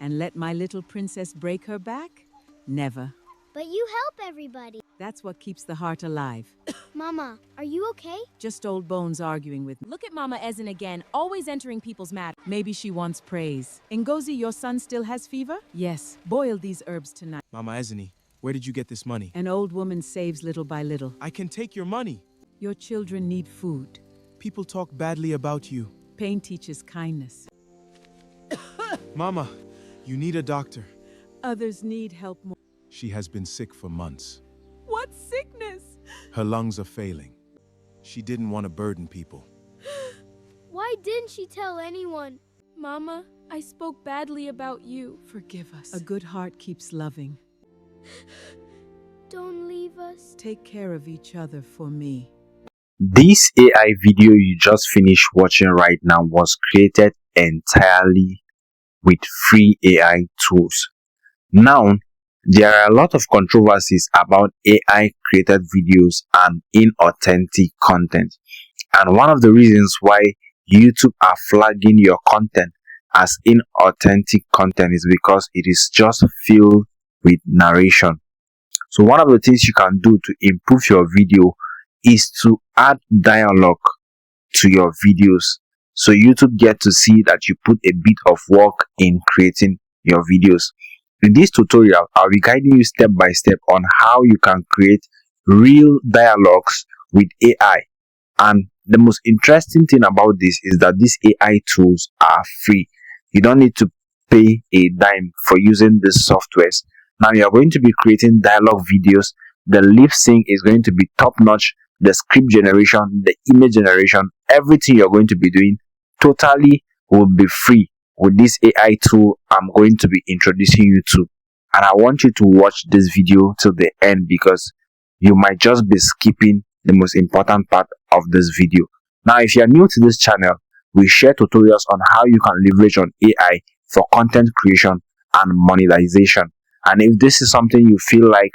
And let my little princess break her back? Never. But you help everybody. That's what keeps the heart alive. Mama, are you okay? Just old bones arguing with me. Look at Mama Ezen again, always entering people's matter. Maybe she wants praise. Ngozi, your son still has fever? Yes. Boil these herbs tonight. Mama Ezeni, where did you get this money? An old woman saves little by little. I can take your money. Your children need food. People talk badly about you. Pain teaches kindness. Mama, you need a doctor. Others need help more. She has been sick for months. What sickness? Her lungs are failing. She didn't want to burden people. Why didn't she tell anyone? Mama, I spoke badly about you. Forgive us. A good heart keeps loving. Don't leave us. Take care of each other for me. This AI video you just finished watching right now was created entirely with free AI tools. Now, there are a lot of controversies about AI created videos and inauthentic content. And one of the reasons why YouTube are flagging your content as inauthentic content is because it is just filled with narration. So one of the things you can do to improve your video is to add dialogue to your videos. So YouTube get to see that you put a bit of work in creating your videos. In this tutorial, I'll be guiding you step by step on how you can create real dialogues with AI. And the most interesting thing about this is that these AI tools are free. You don't need to pay a dime for using these softwares. Now you are going to be creating dialogue videos. The lip sync is going to be top notch. The script generation, the image generation, everything you're going to be doing totally will be free with this AI tool I'm going to be introducing you to. And I want you to watch this video till the end because you might just be skipping the most important part of this video. Now, if you are new to this channel, we share tutorials on how you can leverage on AI for content creation and monetization. And if this is something you feel like,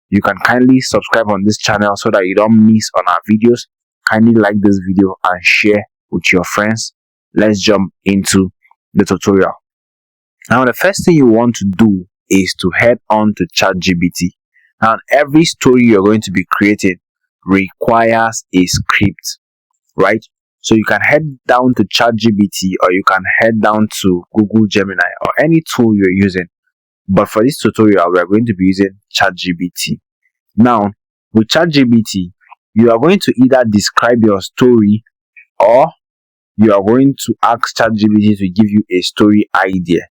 you can kindly subscribe on this channel so that you don't miss on our videos. Kindly like this video and share with your friends. Let's jump into the tutorial. Now, the first thing you want to do is to head on to ChatGPT. Now, every story you're going to be creating requires a script, right? So you can head down to ChatGPT or you can head down to Google Gemini or any tool you're using. But for this tutorial, we are going to be using ChatGPT. Now, with ChatGPT, you are going to either describe your story or you are going to ask ChatGPT to give you a story idea.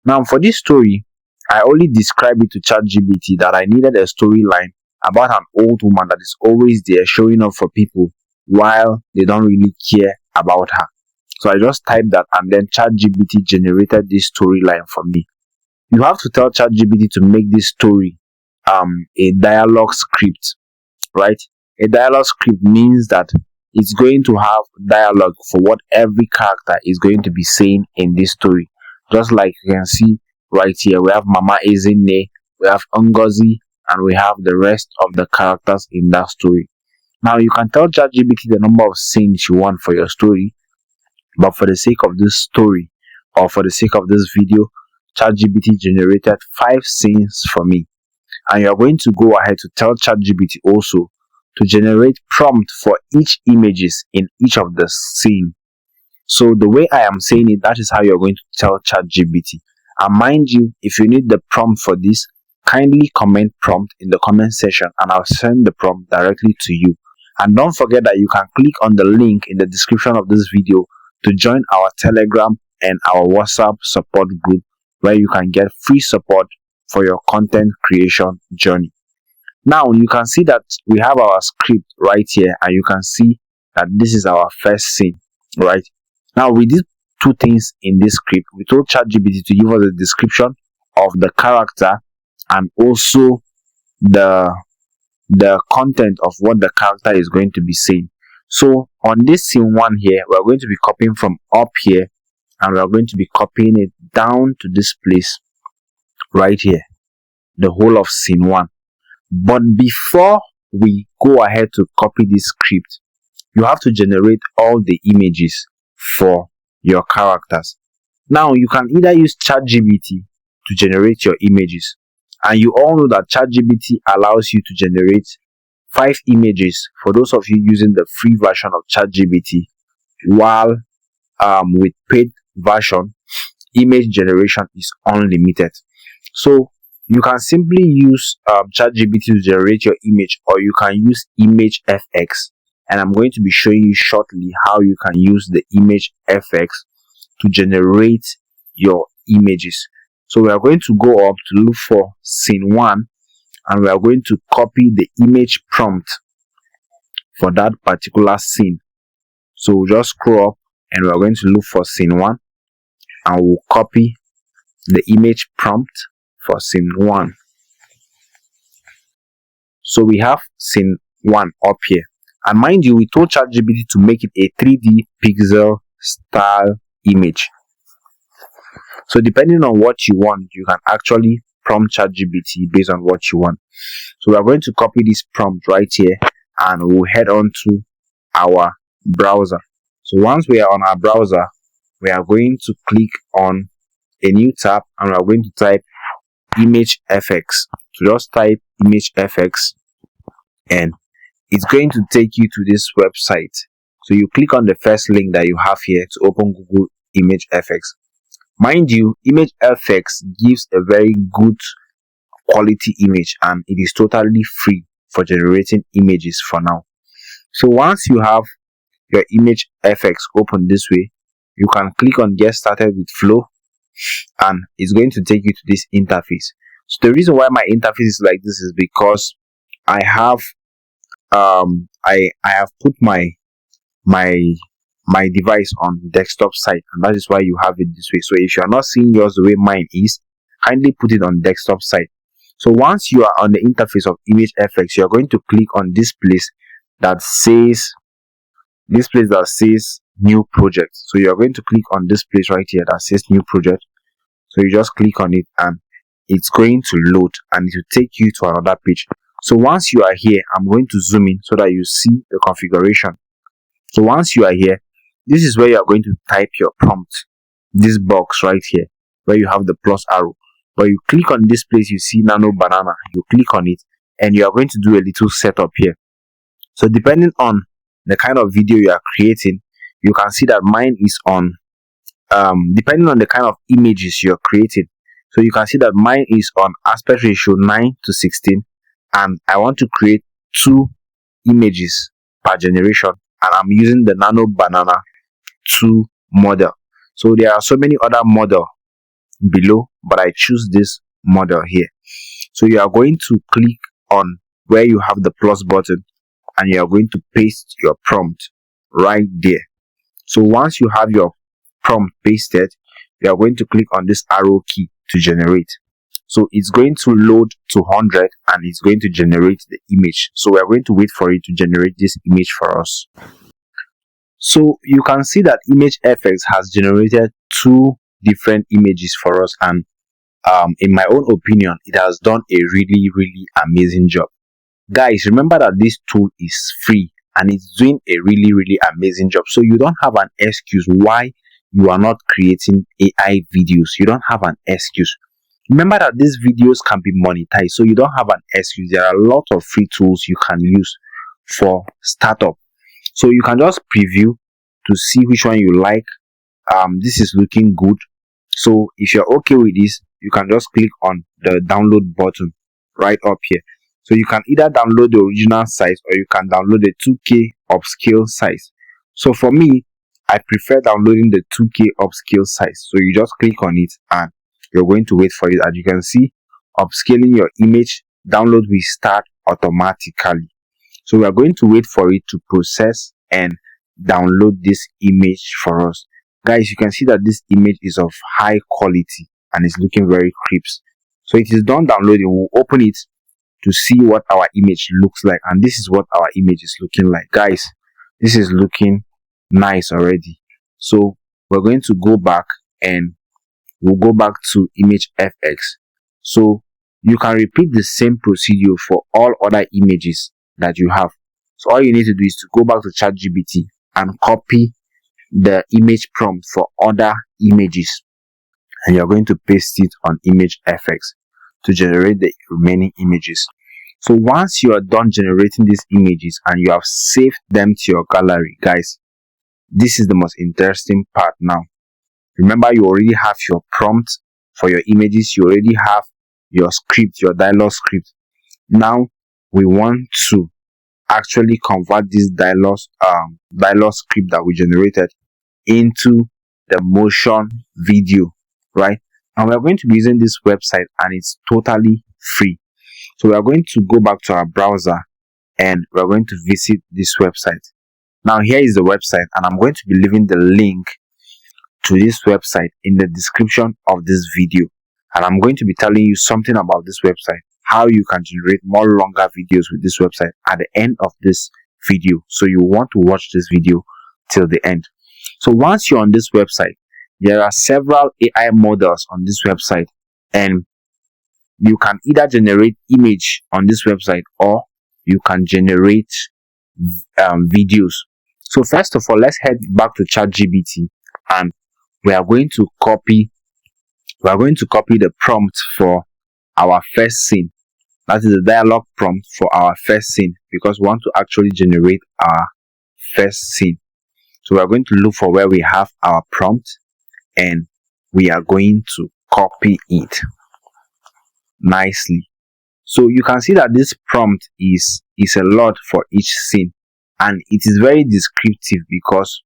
Now, for this story, I only described it to ChatGPT that I needed a storyline about an old woman that is always there showing up for people while they don't really care about her. So I just typed that and then ChatGPT generated this storyline for me. You have to tell ChatGPT to make this story a dialogue script, right? A dialogue script means that it's going to have dialogue for what every character is going to be saying in this story. Just like you can see right here, we have Mama Ezine, we have Ngozi, and we have the rest of the characters in that story. Now you can tell ChatGPT the number of scenes you want for your story, but for the sake of this story or for the sake of this video, ChatGPT generated 5 scenes for me. And you're going to go ahead to tell ChatGPT also to generate prompt for each images in each of the scene. So the way I am saying it, that is how you're going to tell ChatGPT. And mind you, if you need the prompt for this, kindly comment prompt in the comment section and I'll send the prompt directly to you. And don't forget that you can click on the link in the description of this video to join our Telegram and our WhatsApp support group where you can get free support for your content creation journey. Now you can see that we have our script right here and you can see that this is our first scene, right? Now we did 2 things in this script. We told ChatGPT to give us a description of the character and also the content of what the character is going to be saying. So on this scene 1 here, we're going to be copying from up here and we're going to be copying it down to this place right here, the whole of scene 1. But before we go ahead to copy this script, you have to generate all the images for your characters. Now you can either use ChatGPT to generate your images. And you all know that ChatGPT allows you to generate 5 images for those of you using the free version of ChatGPT, while with paid version, image generation is unlimited. So you can simply use ChatGPT to generate your image, or you can use Image FX. And I'm going to be showing you shortly how you can use the Image FX to generate your images. So we are going to go up to look for scene 1, and we are going to copy the image prompt for that particular scene. So we'll just scroll up and we are going to look for scene 1, and we'll copy the image prompt for scene 1. So we have scene 1 up here, and mind you, we told ChatGPT to make it a 3D pixel style image. So depending on what you want, you can actually prompt ChatGPT based on what you want. So we are going to copy this prompt right here, and we'll head on to our browser. So once we are on our browser, we are going to click on a new tab, and we are going to type Image FX. So just type Image FX, and it's going to take you to this website. So you click on the first link that you have here to open Google Image FX. Mind you, Image FX gives a very good quality image, and it is totally free for generating images for now. So once you have your Image FX open this way, you can click on Get Started with Flow, and it's going to take you to this interface. So the reason why my interface is like this is because I have I have put my device on desktop side, and that is why you have it this way. So if you are not seeing yours the way mine is, kindly put it on desktop side. So once you are on the interface of Image FX, you are going to click on this place that says new project. So you are going to click on this place right here that says new project. So you just click on it, and it's going to load, and it will take you to another page. So once you are here, I'm going to zoom in so that you see the configuration. So once you are here, this is where you are going to type your prompt. This box right here where you have the plus arrow. But you click on this place, you see Nano Banana. You click on it, and you are going to do a little setup here. So depending on the kind of video you are creating, you can see that mine is on depending on the kind of images you're creating. So you can see that mine is on aspect ratio 9:16, and I want to create 2 images per generation, and I'm using the Nano Banana 2 model. So there are so many other models below, but I choose this model here. So you are going to click on where you have the plus button, and you are going to paste your prompt right there. So once you have your prompt pasted, you are going to click on this arrow key to generate. So it's going to load to 100, and it's going to generate the image. So we are going to wait for it to generate this image for us. So you can see that Image FX has generated 2 different images for us, and in my own opinion, it has done a really amazing job. Guys, remember that this tool is free, and it's doing a really amazing job. So you don't have an excuse why you are not creating AI videos. You don't have an excuse. Remember that these videos can be monetized, so you don't have an excuse. There are a lot of free tools you can use for startup. So you can just preview to see which one you like. This is looking good. So if you're okay with this, you can just click on the download button right up here. So you can either download the original size, or you can download the 2K upscale size. So for me, I prefer downloading the 2K upscale size. So you just click on it, and you're going to wait for it. As you can see, upscaling your image download will start automatically. So we are going to wait for it to process and download this image for us. Guys, you can see that this image is of high quality and it's looking very crisp. So it is done downloading. We'll open it to see what our image looks like, and this is what our image is looking like. Guys, this is looking nice already. So we're going to go back, and we'll go back to Image FX. So you can repeat the same procedure for all other images that you have. So all you need to do is to go back to ChatGPT and copy the image prompt for other images. and you're going to paste it on image FX to generate the remaining images. So once you are done generating these images and you have saved them to your gallery, guys, this is the most interesting part now. Remember, you already have your prompt for your images, you already have your script, your dialogue script. Now we want to actually convert this dialogue script that we generated into the motion video, right? And we're going to be using this website, and it's totally free. So we are going to go back to our browser and we're going to visit this website. Now here is the website, and I'm going to be leaving the link to this website in the description of this video. And I'm going to be telling you something about this website, how you can generate more longer videos with this website at the end of this video. So you want to watch this video till the end. So once you're on this website, there are several AI models on this website, and you can either generate image on this website or you can generate videos. So first of all, let's head back to ChatGPT, and we are going to copy the prompt for our first scene. That is the dialogue prompt for our first scene, because we want to actually generate our first scene. So we are going to look for where we have our prompt, and we are going to copy it nicely. So you can see that this prompt is a lot for each scene, and it is very descriptive because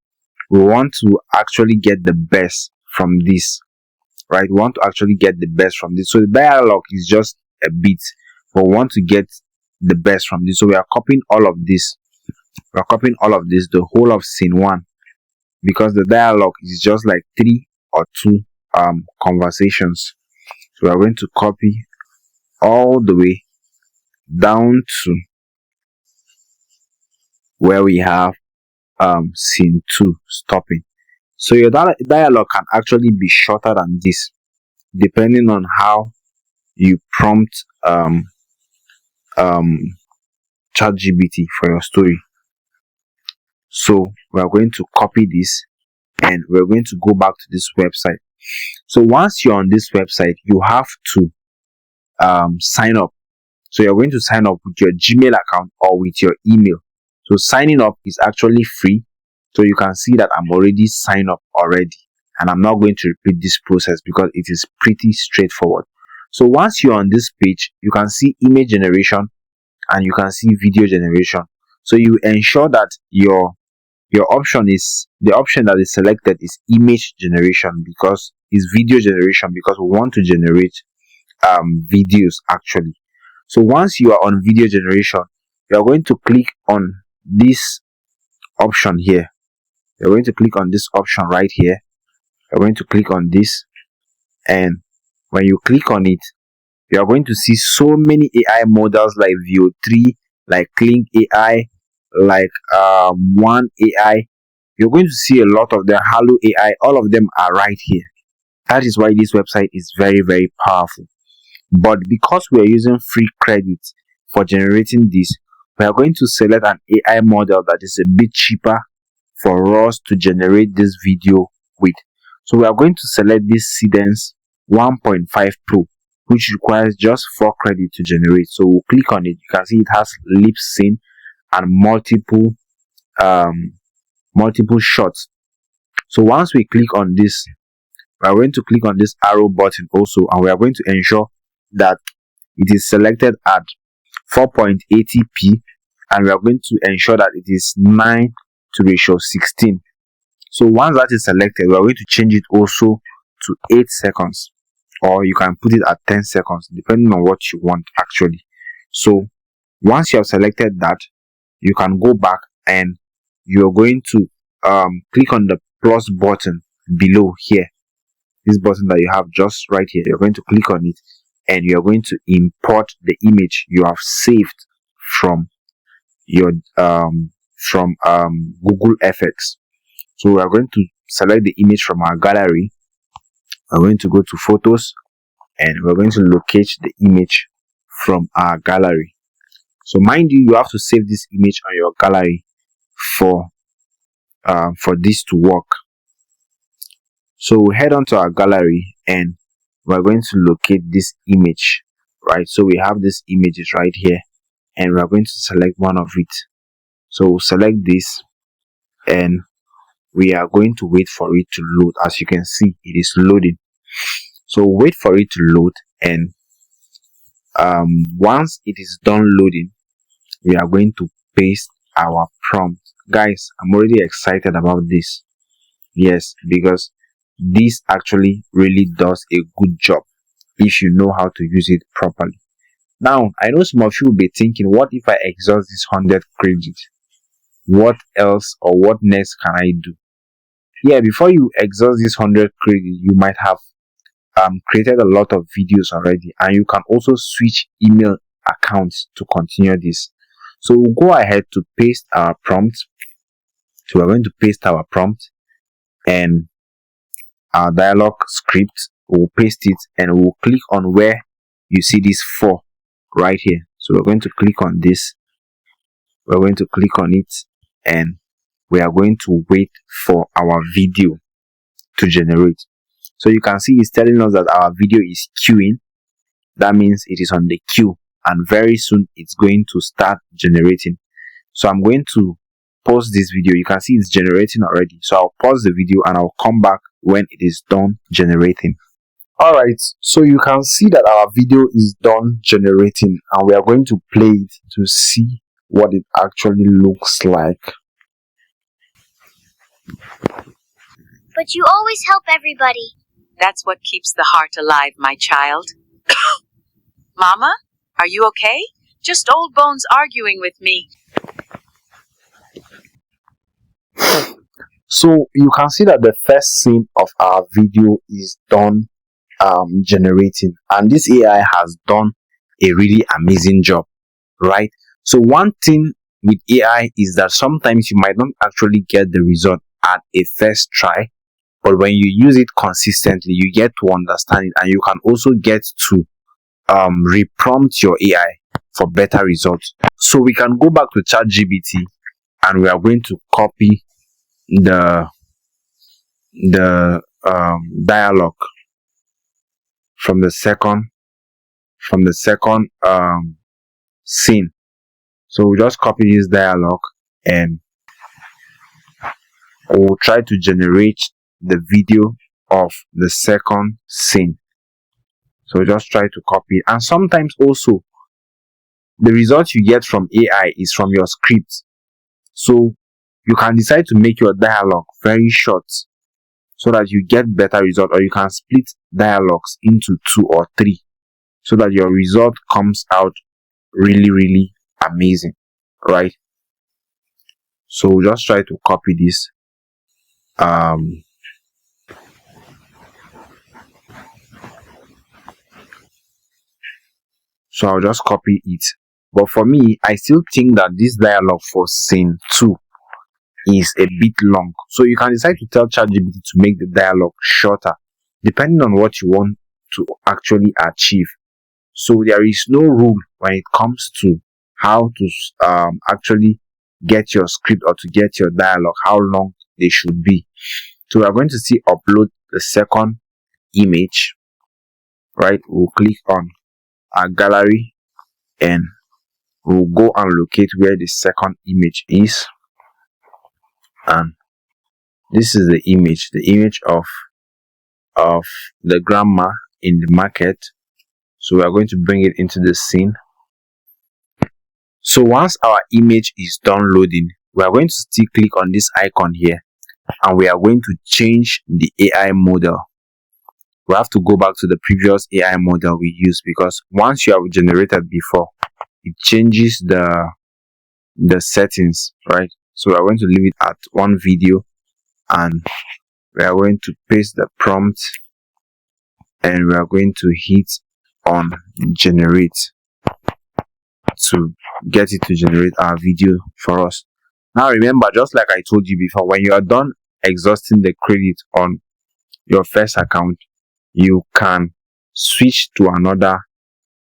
we want to actually get the best from this, right? We want to actually get the best from this. So the dialogue is just a bit, but we want to get the best from this. So we are copying all of this. We are copying all of this, the whole of scene 1, because the dialogue is just like 3 or 2 conversations. So we are going to copy all the way down to where we have scene 2 stopping. So your dialogue can actually be shorter than this, depending on how you prompt ChatGPT for your story. So we are going to copy this, and we're going to go back to this website. So once you're on this website, you have to sign up. So you're going to sign up with your Gmail account or with your email. So signing up is actually free. So you can see that I'm already signed up already, and I'm not going to repeat this process because it is pretty straightforward. So once you're on this page, you can see image generation and you can see video generation. So you ensure that your option is, the option that is selected is image generation, because it's video generation, because we want to generate videos actually. So once you are on video generation, you are going to click on this option here. You're going to click on this option right here. You're going to click on this, and when you click on it, you are going to see so many AI models like VO3, like Clink AI, like One AI. You're going to see a lot of them. Halo AI, all of them are right here. That is why this website is very, very powerful. But because we are using free credit for generating this, we are going to select an AI model that is a bit cheaper for us to generate this video with. So we are going to select this Cadence 1.5 Pro, which requires just 4 credit to generate. So we'll click on it. You can see it has lip sync and multiple shots. So once we click on this, we are going to click on this arrow button also, and we are going to ensure that it is selected at 4.80p, and we are going to ensure that it is 9:16. So once that is selected, we are going to change it also to 8 seconds, or you can put it at 10 seconds depending on what you want actually. So once you have selected that, you can go back and you're going to click on the plus button below here, this button that you have just right here. You're going to click on it, and you're going to import the image you have saved from your Google FX. So we are going to select the image from our gallery. We're going to go to photos, and we're going to locate the image from our gallery. So mind you, you have to save this image on your gallery for this to work. So we head on to our gallery, and we're going to locate this image, right? So we have these images right here, and we're going to select one of it. So we'll select this, and we are going to wait for it to load. As you can see, it is loading. So wait for it to load, and once it is done loading, we are going to paste our prompt. Guys, I'm already excited about this. Yes, because this actually really does a good job if you know how to use it properly. Now, I know some of you will be thinking, what if I exhaust this 100 credits? What else or what next can I do? Yeah, before you exhaust this 100 credits, you might have created a lot of videos already, and you can also switch email accounts to continue this. So we'll go ahead to paste our prompt. So we're going to paste our prompt and our dialog script. We'll paste it, and we'll click on where you see this 4 right here. So we're going to click on this. We're going to click on it, and we are going to wait for our video to generate. So you can see it's telling us that our video is queuing. That means it is on the queue, and very soon it's going to start generating. So I'm going to pause this video. You can see it's generating already. So I'll pause the video and I'll come back when it is done generating. Alright, so you can see that our video is done generating, and we are going to play it to see what it actually looks like. But you always help everybody. That's what keeps the heart alive, my child. Mama, are you okay? Just old bones arguing with me. So you can see that the first scene of our video is done generating, and this AI has done a really amazing job, right? So one thing with AI is that sometimes you might not actually get the result at a first try, but when you use it consistently, you get to understand it, and you can also get to reprompt your AI for better results. So we can go back to ChatGPT, and we are going to copy the dialogue from the second scene. So we just copy this dialogue, and we'll try to generate the video of the second scene. So just try to copy, and sometimes also the result you get from AI is from your script. So you can decide to make your dialogue very short so that you get better result, or you can split dialogues into 2 or 3 so that your result comes out really amazing, right? So we'll just try to copy this. So I'll just copy it. But for me, I still think that this dialogue for scene 2 is a bit long. So you can decide to tell ChatGPT to make the dialogue shorter, depending on what you want to actually achieve. So there is no rule when it comes to how to actually get your script or to get your dialogue, how long they should be. So we are going to see upload the second image, right? We'll click on our gallery, and we'll go and locate where the second image is, and this is the image of the grandma in the market. So we are going to bring it into the scene. So once our image is done loading, we are going to still click on this icon here, and we are going to change the AI model. We have to go back to the previous AI model we used, because once you have generated before, it changes the settings, right? So we are going to leave it at 1 video, and we are going to paste the prompt, and we are going to hit on generate to get it to generate our video for us. Now remember, just like I told you before, when you are done exhausting the credit on your first account, you can switch to another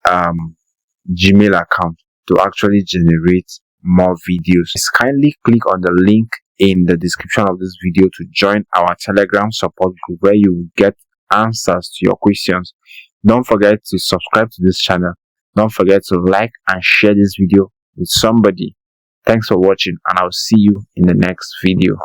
Gmail account to actually generate more videos. Just kindly click on the link in the description of this video to join our Telegram support group, where you will get answers to your questions. Don't forget to subscribe to this channel. Don't forget to like and share this video with somebody. Thanks for watching, and I'll see you in the next video.